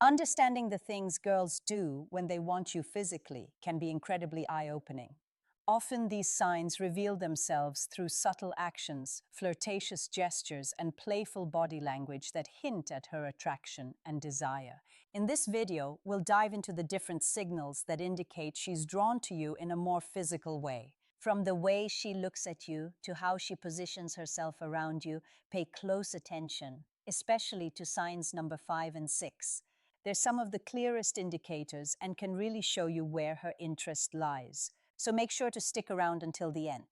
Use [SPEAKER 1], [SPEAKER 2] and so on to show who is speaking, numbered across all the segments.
[SPEAKER 1] Understanding the things girls do when they want you physically can be incredibly eye-opening. Often these signs reveal themselves through subtle actions, flirtatious gestures, and playful body language that hint at her attraction and desire. In this video, we'll dive into the different signals that indicate she's drawn to you in a more physical way. From the way she looks at you to how she positions herself around you, pay close attention, especially to signs number 5 and 6. They're some of the clearest indicators and can really show you where her interest lies. So make sure to stick around until the end.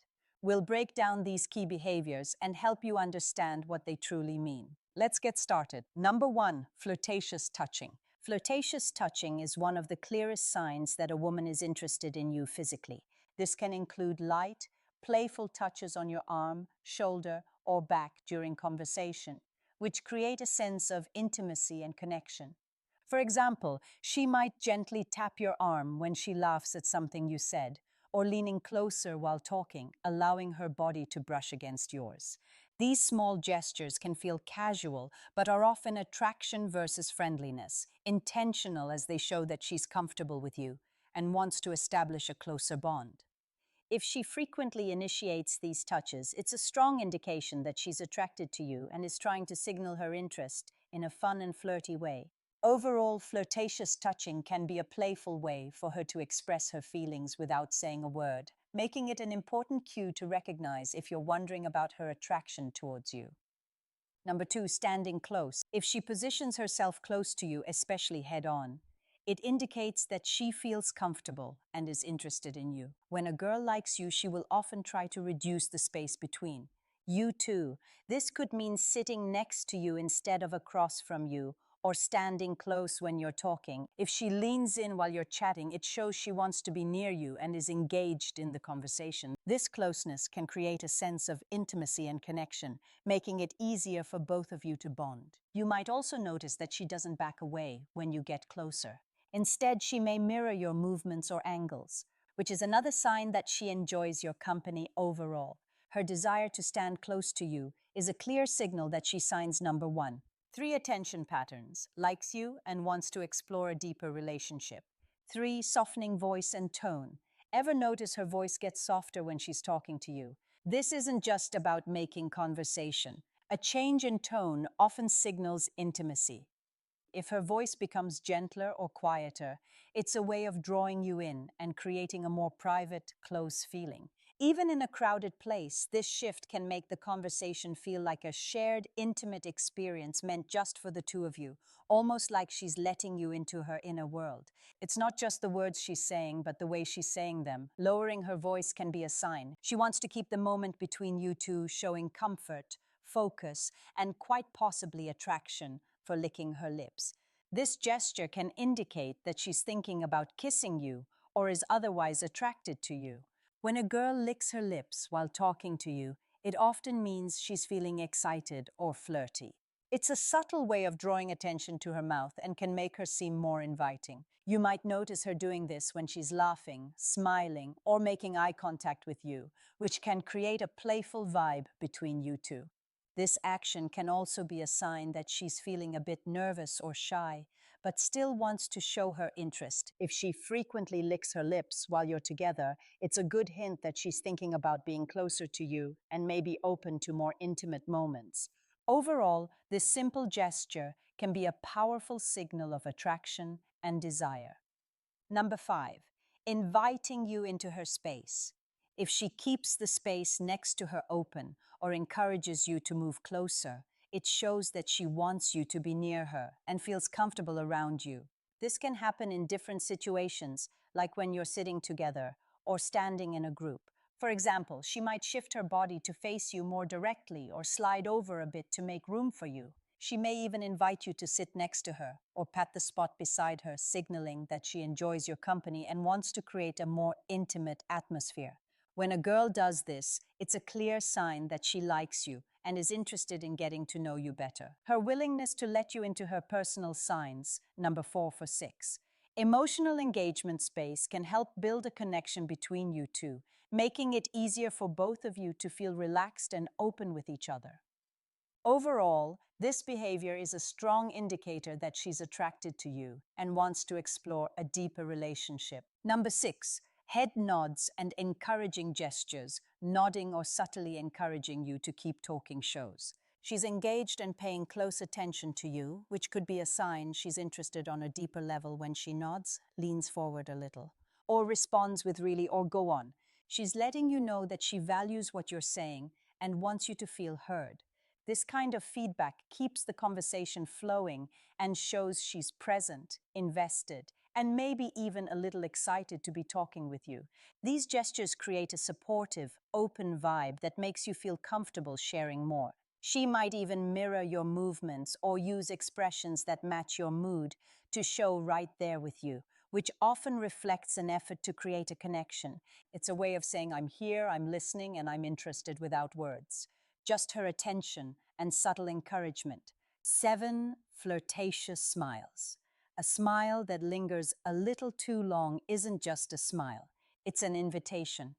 [SPEAKER 1] We'll break down these key behaviors and help you understand what they truly mean. Let's get started. Number 1, flirtatious touching. Flirtatious touching is one of the clearest signs that a woman is interested in you physically. This can include light, playful touches on your arm, shoulder, or back during conversation, which create a sense of intimacy and connection. For example, she might gently tap your arm when she laughs at something you said, or leaning closer while talking, allowing her body to brush against yours. These small gestures can feel casual, but are often attraction versus friendliness, intentional as they show that she's comfortable with you and wants to establish a closer bond. If she frequently initiates these touches, it's a strong indication that she's attracted to you and is trying to signal her interest in a fun and flirty way. Overall, flirtatious touching can be a playful way for her to express her feelings without saying a word, making it an important cue to recognize if you're wondering about her attraction towards you. Number 2, standing close. If she positions herself close to you, especially head-on, it indicates that she feels comfortable and is interested in you. When a girl likes you, she will often try to reduce the space between you two. This could mean sitting next to you instead of across from you, or standing close when you're talking. If she leans in while you're chatting, it shows she wants to be near you and is engaged in the conversation. This closeness can create a sense of intimacy and connection, making it easier for both of you to bond. You might also notice that she doesn't back away when you get closer. Instead, she may mirror your movements or angles, which is another sign that she enjoys your company overall. Her desire to stand close to you is a clear signal that she signs number 1. 3, attention patterns, likes you and wants to explore a deeper relationship. 3, softening voice and tone. Ever notice her voice gets softer when she's talking to you? This isn't just about making conversation. A change in tone often signals intimacy. If her voice becomes gentler or quieter, it's a way of drawing you in and creating a more private, close feeling. Even in a crowded place, this shift can make the conversation feel like a shared, intimate experience meant just for the two of you, almost like she's letting you into her inner world. It's not just the words she's saying, but the way she's saying them. Lowering her voice can be a sign. She wants to keep the moment between you two showing comfort, focus, and quite possibly attraction for licking her lips. This gesture can indicate that she's thinking about kissing you or is otherwise attracted to you. When a girl licks her lips while talking to you, it often means she's feeling excited or flirty. It's a subtle way of drawing attention to her mouth and can make her seem more inviting. You might notice her doing this when she's laughing, smiling, or making eye contact with you, which can create a playful vibe between you two. This action can also be a sign that she's feeling a bit nervous or shy, but still wants to show her interest. If she frequently licks her lips while you're together, it's a good hint that she's thinking about being closer to you and may be open to more intimate moments. Overall, this simple gesture can be a powerful signal of attraction and desire. Number 5, inviting you into her space. If she keeps the space next to her open or encourages you to move closer, it shows that she wants you to be near her and feels comfortable around you. This can happen in different situations, like when you're sitting together or standing in a group. For example, she might shift her body to face you more directly or slide over a bit to make room for you. She may even invite you to sit next to her or pat the spot beside her, signaling that she enjoys your company and wants to create a more intimate atmosphere. When a girl does this, it's a clear sign that she likes you and is interested in getting to know you better. Her willingness to let you into her personal signs, number 4 for 6. Emotional engagement space can help build a connection between you two, making it easier for both of you to feel relaxed and open with each other. Overall, this behavior is a strong indicator that she's attracted to you and wants to explore a deeper relationship. Number 6, head nods and encouraging gestures, nodding or subtly encouraging you to keep talking shows. She's engaged and paying close attention to you, which could be a sign she's interested on a deeper level when she nods, leans forward a little, or responds with really or go on. She's letting you know that she values what you're saying and wants you to feel heard. This kind of feedback keeps the conversation flowing and shows she's present, invested, and maybe even a little excited to be talking with you. These gestures create a supportive, open vibe that makes you feel comfortable sharing more. She might even mirror your movements or use expressions that match your mood to show right there with you, which often reflects an effort to create a connection. It's a way of saying, I'm here, I'm listening, and I'm interested without words. Just her attention and subtle encouragement. 7, flirtatious smiles. A smile that lingers a little too long isn't just a smile, it's an invitation.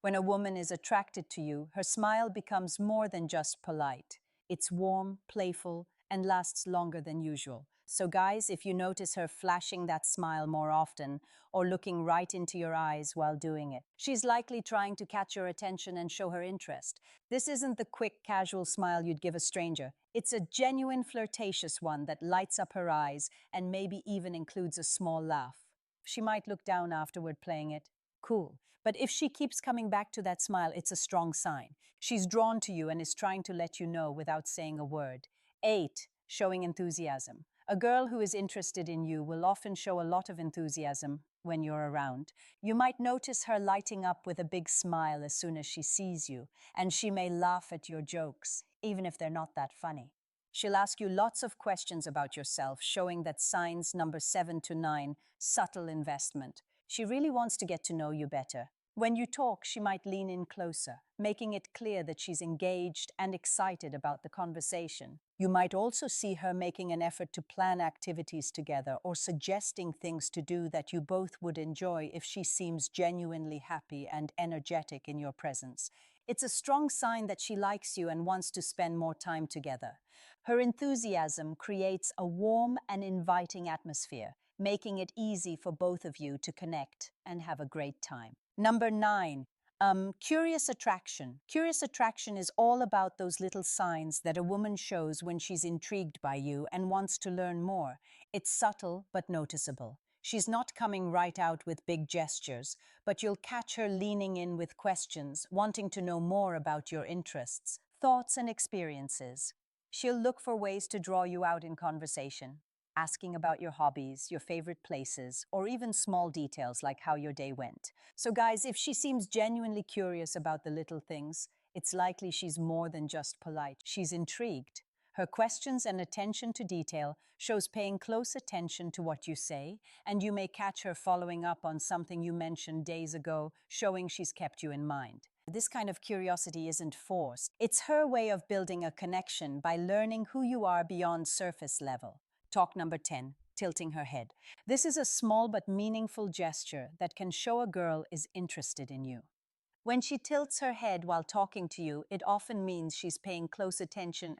[SPEAKER 1] When a woman is attracted to you, her smile becomes more than just polite. It's warm, playful, and lasts longer than usual. So guys, if you notice her flashing that smile more often or looking right into your eyes while doing it, she's likely trying to catch your attention and show her interest. This isn't the quick, casual smile you'd give a stranger. It's a genuine, flirtatious one that lights up her eyes and maybe even includes a small laugh. She might look down afterward playing it. Cool. But if she keeps coming back to that smile, it's a strong sign. She's drawn to you and is trying to let you know without saying a word. 8, showing enthusiasm. A girl who is interested in you will often show a lot of enthusiasm when you're around. You might notice her lighting up with a big smile as soon as she sees you, and she may laugh at your jokes, even if they're not that funny. She'll ask you lots of questions about yourself, showing that signs number 7 to 9, subtle investment. She really wants to get to know you better. When you talk, she might lean in closer, making it clear that she's engaged and excited about the conversation. You might also see her making an effort to plan activities together or suggesting things to do that you both would enjoy if she seems genuinely happy and energetic in your presence. It's a strong sign that she likes you and wants to spend more time together. Her enthusiasm creates a warm and inviting atmosphere, making it easy for both of you to connect and have a great time. Number 9, curious attraction. Curious attraction is all about those little signs that a woman shows when she's intrigued by you and wants to learn more. It's subtle but noticeable. She's not coming right out with big gestures, but you'll catch her leaning in with questions, wanting to know more about your interests, thoughts, and experiences. She'll look for ways to draw you out in conversation, asking about your hobbies, your favorite places, or even small details like how your day went. So guys, if she seems genuinely curious about the little things, it's likely she's more than just polite. She's intrigued. Her questions and attention to detail shows paying close attention to what you say, and you may catch her following up on something you mentioned days ago, showing she's kept you in mind. This kind of curiosity isn't forced. It's her way of building a connection by learning who you are beyond surface level. Talk number 10, tilting her head. This is a small but meaningful gesture that can show a girl is interested in you. When she tilts her head while talking to you, it often means she's paying close attention,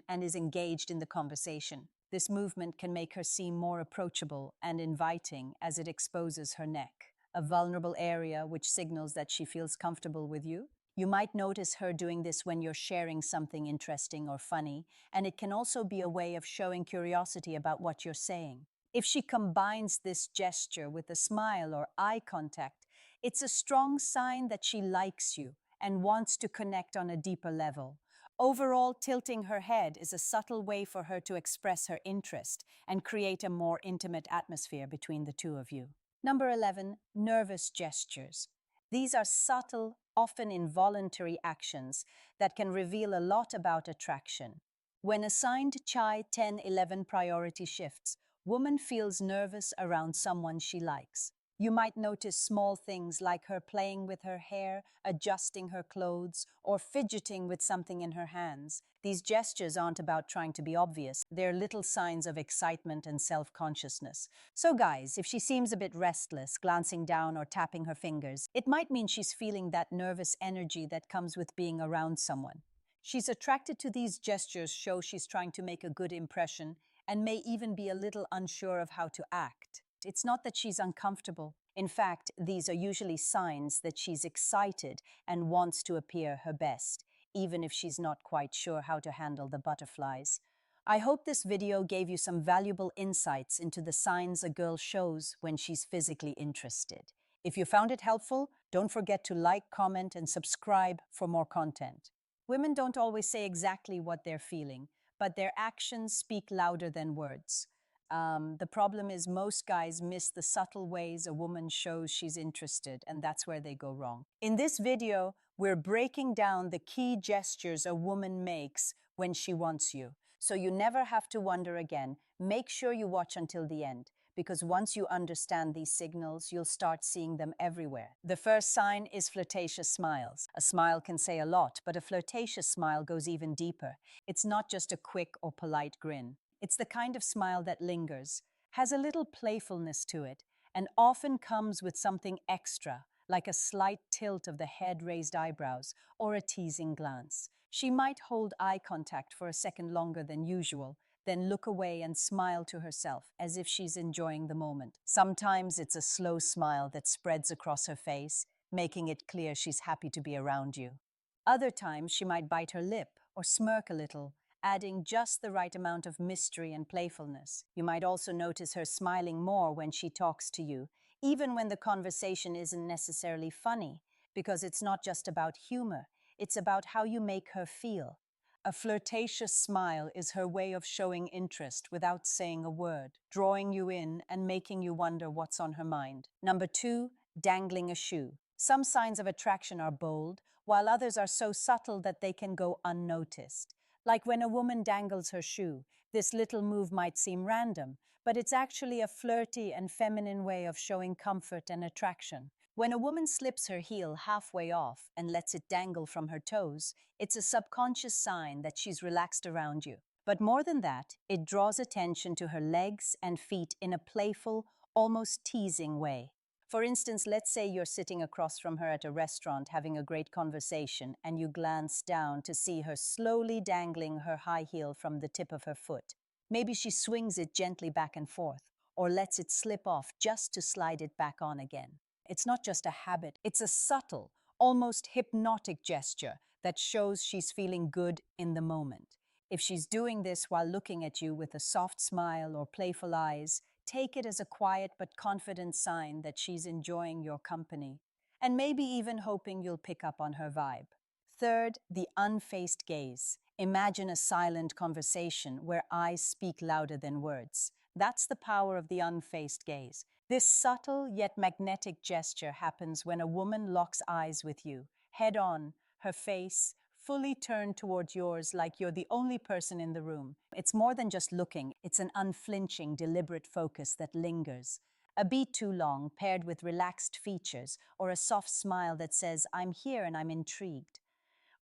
[SPEAKER 1] and is engaged in the conversation. This movement can make her seem more approachable and inviting as it exposes her neck, a vulnerable area which signals that she feels comfortable with you. You might notice her doing this when you're sharing something interesting or funny, and it can also be a way of showing curiosity about what you're saying. If she combines this gesture with a smile or eye contact, it's a strong sign that she likes you and wants to connect on a deeper level. Overall, tilting her head is a subtle way for her to express her interest and create a more intimate atmosphere between the two of you. Number 11, nervous gestures. These are subtle, often involuntary actions that can reveal a lot about attraction. When assigned Chai 10-11 priority shifts, woman feels nervous around someone she likes. You might notice small things like her playing with her hair, adjusting her clothes, or fidgeting with something in her hands. These gestures aren't about trying to be obvious. They're little signs of excitement and self-consciousness. So guys, if she seems a bit restless, glancing down or tapping her fingers, it might mean she's feeling that nervous energy that comes with being around someone. She's attracted to these gestures, show she's trying to make a good impression, and may even be a little unsure of how to act. It's not that she's uncomfortable. In fact, these are usually signs that she's excited and wants to appear her best, even if she's not quite sure how to handle the butterflies. I hope this video gave you some valuable insights into the signs a girl shows when she's physically interested. If you found it helpful, don't forget to like, comment, and subscribe for more content. Women don't always say exactly what they're feeling, but their actions speak louder than words. The problem is most guys miss the subtle ways a woman shows she's interested, and that's where they go wrong. In this video, we're breaking down the key gestures a woman makes when she wants you, so you never have to wonder again. Make sure you watch until the end, because once you understand these signals, you'll start seeing them everywhere. The first sign is flirtatious smiles. A smile can say a lot, but a flirtatious smile goes even deeper. It's not just a quick or polite grin. It's the kind of smile that lingers, has a little playfulness to it, and often comes with something extra, like a slight tilt of the head, raised eyebrows, or a teasing glance. She might hold eye contact for a second longer than usual, then look away and smile to herself as if she's enjoying the moment. Sometimes it's a slow smile that spreads across her face, making it clear she's happy to be around you. Other times she might bite her lip or smirk a little, adding just the right amount of mystery and playfulness. You might also notice her smiling more when she talks to you, even when the conversation isn't necessarily funny, because it's not just about humor, it's about how you make her feel. A flirtatious smile is her way of showing interest without saying a word, drawing you in and making you wonder what's on her mind. Number 2, dangling a shoe. Some signs of attraction are bold, while others are so subtle that they can go unnoticed. Like when a woman dangles her shoe, this little move might seem random, but it's actually a flirty and feminine way of showing comfort and attraction. When a woman slips her heel halfway off and lets it dangle from her toes, it's a subconscious sign that she's relaxed around you. But more than that, it draws attention to her legs and feet in a playful, almost teasing way. For instance, let's say you're sitting across from her at a restaurant having a great conversation and you glance down to see her slowly dangling her high heel from the tip of her foot. Maybe she swings it gently back and forth or lets it slip off just to slide it back on again. It's not just a habit, it's a subtle, almost hypnotic gesture that shows she's feeling good in the moment. If she's doing this while looking at you with a soft smile or playful eyes, take it as a quiet but confident sign that she's enjoying your company, and maybe even hoping you'll pick up on her vibe. Third, the unfaced gaze. Imagine a silent conversation where eyes speak louder than words. That's the power of the unfaced gaze. This subtle yet magnetic gesture happens when a woman locks eyes with you, head on, her face fully turned toward yours like you're the only person in the room. It's more than just looking, it's an unflinching, deliberate focus that lingers. A beat too long, paired with relaxed features, or a soft smile that says, "I'm here and I'm intrigued."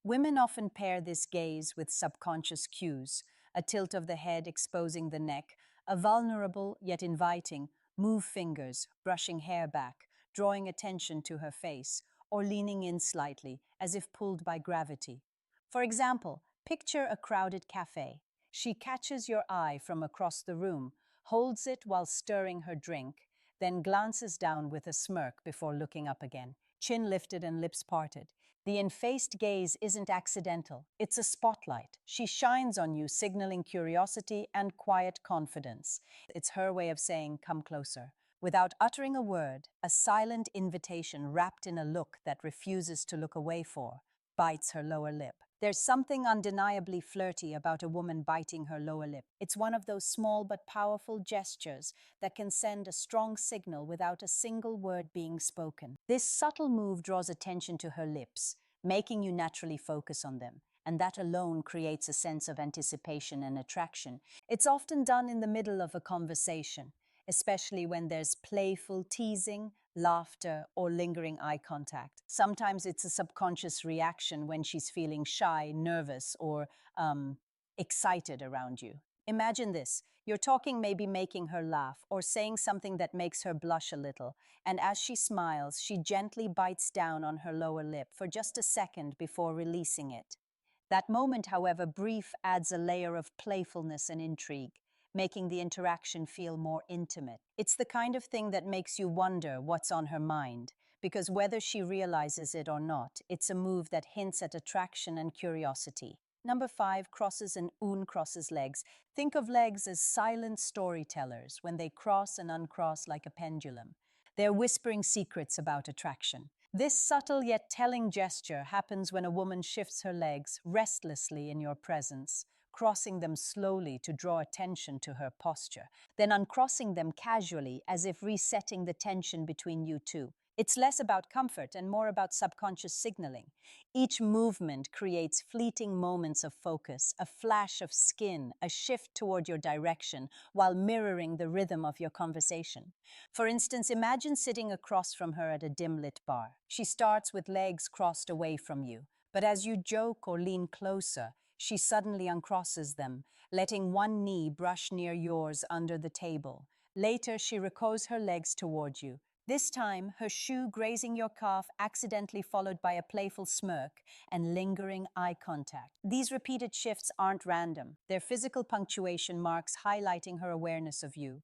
[SPEAKER 1] Women often pair this gaze with subconscious cues, a tilt of the head exposing the neck, a vulnerable yet inviting move fingers, brushing hair back, drawing attention to her face, or leaning in slightly, as if pulled by gravity. For example, picture a crowded cafe. She catches your eye from across the room, holds it while stirring her drink, then glances down with a smirk before looking up again, chin lifted and lips parted. The infaced gaze isn't accidental, it's a spotlight. She shines on you, signaling curiosity and quiet confidence. It's her way of saying, "Come closer." Without uttering a word, a silent invitation wrapped in a look that refuses to look away bites her lower lip. There's something undeniably flirty about a woman biting her lower lip. It's one of those small but powerful gestures that can send a strong signal without a single word being spoken. This subtle move draws attention to her lips, making you naturally focus on them, and that alone creates a sense of anticipation and attraction. It's often done in the middle of a conversation, especially when there's playful teasing, laughter, or lingering eye contact. Sometimes it's a subconscious reaction when she's feeling shy, nervous, or excited around you. Imagine this. You're talking, maybe making her laugh, or saying something that makes her blush a little, and as she smiles, she gently bites down on her lower lip for just a second before releasing it. That moment, however, brief, adds a layer of playfulness and intrigue, making the interaction feel more intimate. It's the kind of thing that makes you wonder what's on her mind, because whether she realizes it or not, it's a move that hints at attraction and curiosity. Number 5, crosses and uncrosses legs. Think of legs as silent storytellers when they cross and uncross like a pendulum. They're whispering secrets about attraction. This subtle yet telling gesture happens when a woman shifts her legs restlessly in your presence, crossing them slowly to draw attention to her posture, then uncrossing them casually as if resetting the tension between you two. It's less about comfort and more about subconscious signaling. Each movement creates fleeting moments of focus, a flash of skin, a shift toward your direction, while mirroring the rhythm of your conversation. For instance, imagine sitting across from her at a dim-lit bar. She starts with legs crossed away from you, but as you joke or lean closer, she suddenly uncrosses them, letting one knee brush near yours under the table. Later, she recrows her legs toward you, this time her shoe grazing your calf, accidentally followed by a playful smirk and lingering eye contact. These repeated shifts aren't random. Their physical punctuation marks highlighting her awareness of you.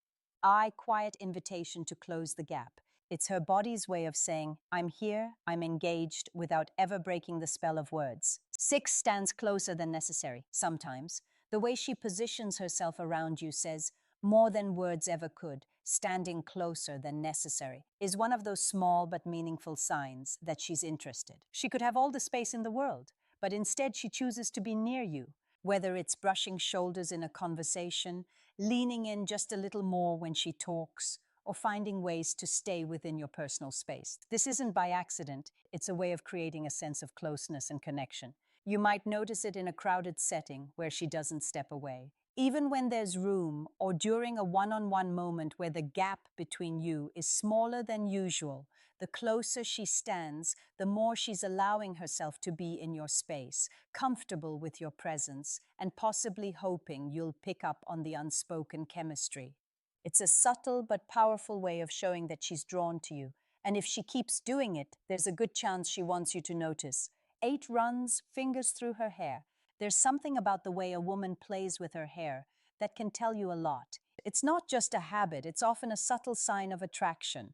[SPEAKER 1] Quiet invitation to close the gap. It's her body's way of saying, I'm here, I'm engaged, without ever breaking the spell of words. 6 stands closer than necessary, sometimes. The way she positions herself around you says, more than words ever could, standing closer than necessary, is one of those small but meaningful signs that she's interested. She could have all the space in the world, but instead she chooses to be near you, whether it's brushing shoulders in a conversation, leaning in just a little more when she talks, or finding ways to stay within your personal space. This isn't by accident, it's a way of creating a sense of closeness and connection. You might notice it in a crowded setting where she doesn't step away. Even when there's room, or during a one-on-one moment where the gap between you is smaller than usual, the closer she stands, the more she's allowing herself to be in your space, comfortable with your presence, and possibly hoping you'll pick up on the unspoken chemistry. It's a subtle but powerful way of showing that she's drawn to you, and if she keeps doing it, there's a good chance she wants you to notice. 8 runs, fingers through her hair. There's something about the way a woman plays with her hair that can tell you a lot. It's not just a habit, it's often a subtle sign of attraction.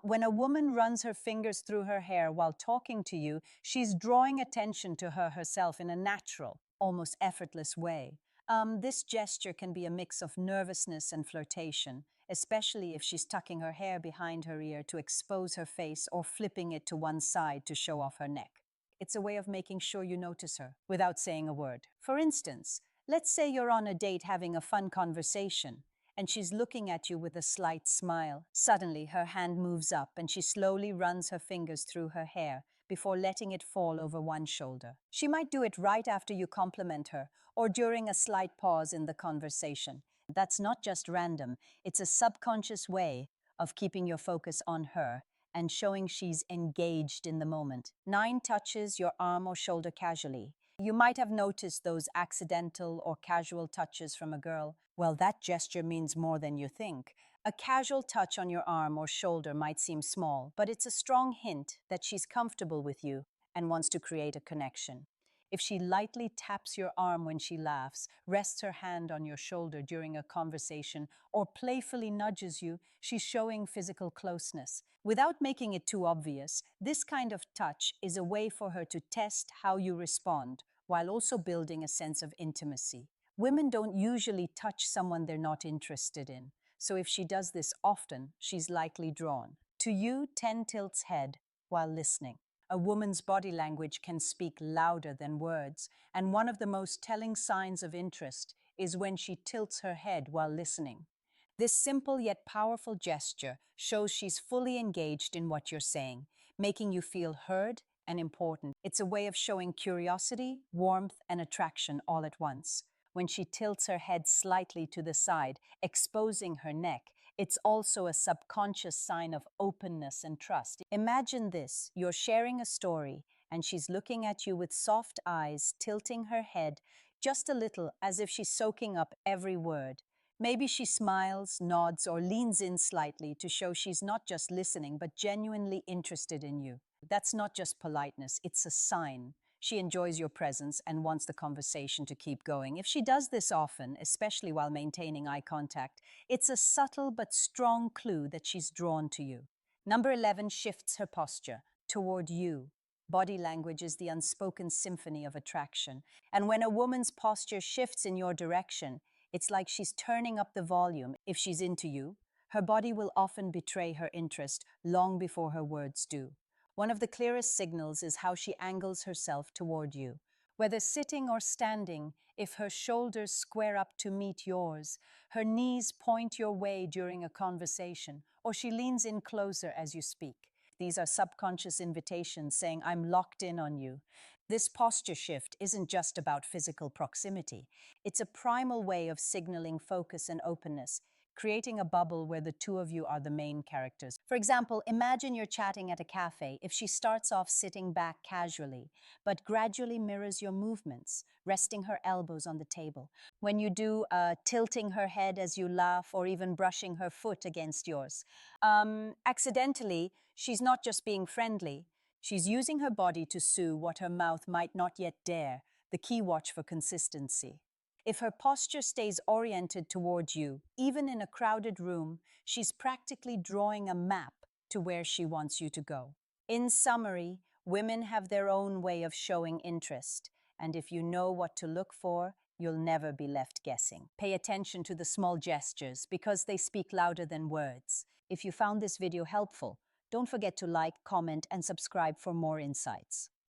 [SPEAKER 1] When a woman runs her fingers through her hair while talking to you, she's drawing attention to her herself in a natural, almost effortless way. This gesture can be a mix of nervousness and flirtation, especially if she's tucking her hair behind her ear to expose her face or flipping it to one side to show off her neck. It's a way of making sure you notice her without saying a word. For instance, let's say you're on a date having a fun conversation, and she's looking at you with a slight smile. Suddenly, her hand moves up and she slowly runs her fingers through her hair before letting it fall over one shoulder. She might do it right after you compliment her or during a slight pause in the conversation. That's not just random, it's a subconscious way of keeping your focus on her and showing she's engaged in the moment. 9 touches your arm or shoulder casually. You might have noticed those accidental or casual touches from a girl. Well, that gesture means more than you think. A casual touch on your arm or shoulder might seem small, but it's a strong hint that she's comfortable with you and wants to create a connection. If she lightly taps your arm when she laughs, rests her hand on your shoulder during a conversation, or playfully nudges you, she's showing physical closeness. Without making it too obvious, this kind of touch is a way for her to test how you respond, while also building a sense of intimacy. Women don't usually touch someone they're not interested in, so if she does this often, she's likely drawn. To you, 10 tilts head while listening. A woman's body language can speak louder than words, and one of the most telling signs of interest is when she tilts her head while listening. This simple yet powerful gesture shows she's fully engaged in what you're saying, making you feel heard and important. It's a way of showing curiosity, warmth, and attraction all at once. When she tilts her head slightly to the side, exposing her neck, it's also a subconscious sign of openness and trust. Imagine this, you're sharing a story, and she's looking at you with soft eyes, tilting her head just a little as if she's soaking up every word. Maybe she smiles, nods, or leans in slightly to show she's not just listening, but genuinely interested in you. That's not just politeness, it's a sign. She enjoys your presence and wants the conversation to keep going. If she does this often, especially while maintaining eye contact, it's a subtle but strong clue that she's drawn to you. Number 11 shifts her posture toward you. Body language is the unspoken symphony of attraction. And when a woman's posture shifts in your direction, it's like she's turning up the volume. If she's into you, her body will often betray her interest long before her words do. One of the clearest signals is how she angles herself toward you. Whether sitting or standing, if her shoulders square up to meet yours, her knees point your way during a conversation, or she leans in closer as you speak. These are subconscious invitations saying, I'm locked in on you. This posture shift isn't just about physical proximity. It's a primal way of signaling focus and openness, creating a bubble where the two of you are the main characters. For example, imagine you're chatting at a cafe. If she starts off sitting back casually, but gradually mirrors your movements, resting her elbows on the table. When you do, tilting her head as you laugh, or even brushing her foot against yours. Accidentally, she's not just being friendly, she's using her body to sue what her mouth might not yet dare, the key watch for consistency. If her posture stays oriented towards you, even in a crowded room, she's practically drawing a map to where she wants you to go. In summary, women have their own way of showing interest, and if you know what to look for, you'll never be left guessing. Pay attention to the small gestures because they speak louder than words. If you found this video helpful, don't forget to like, comment, and subscribe for more insights.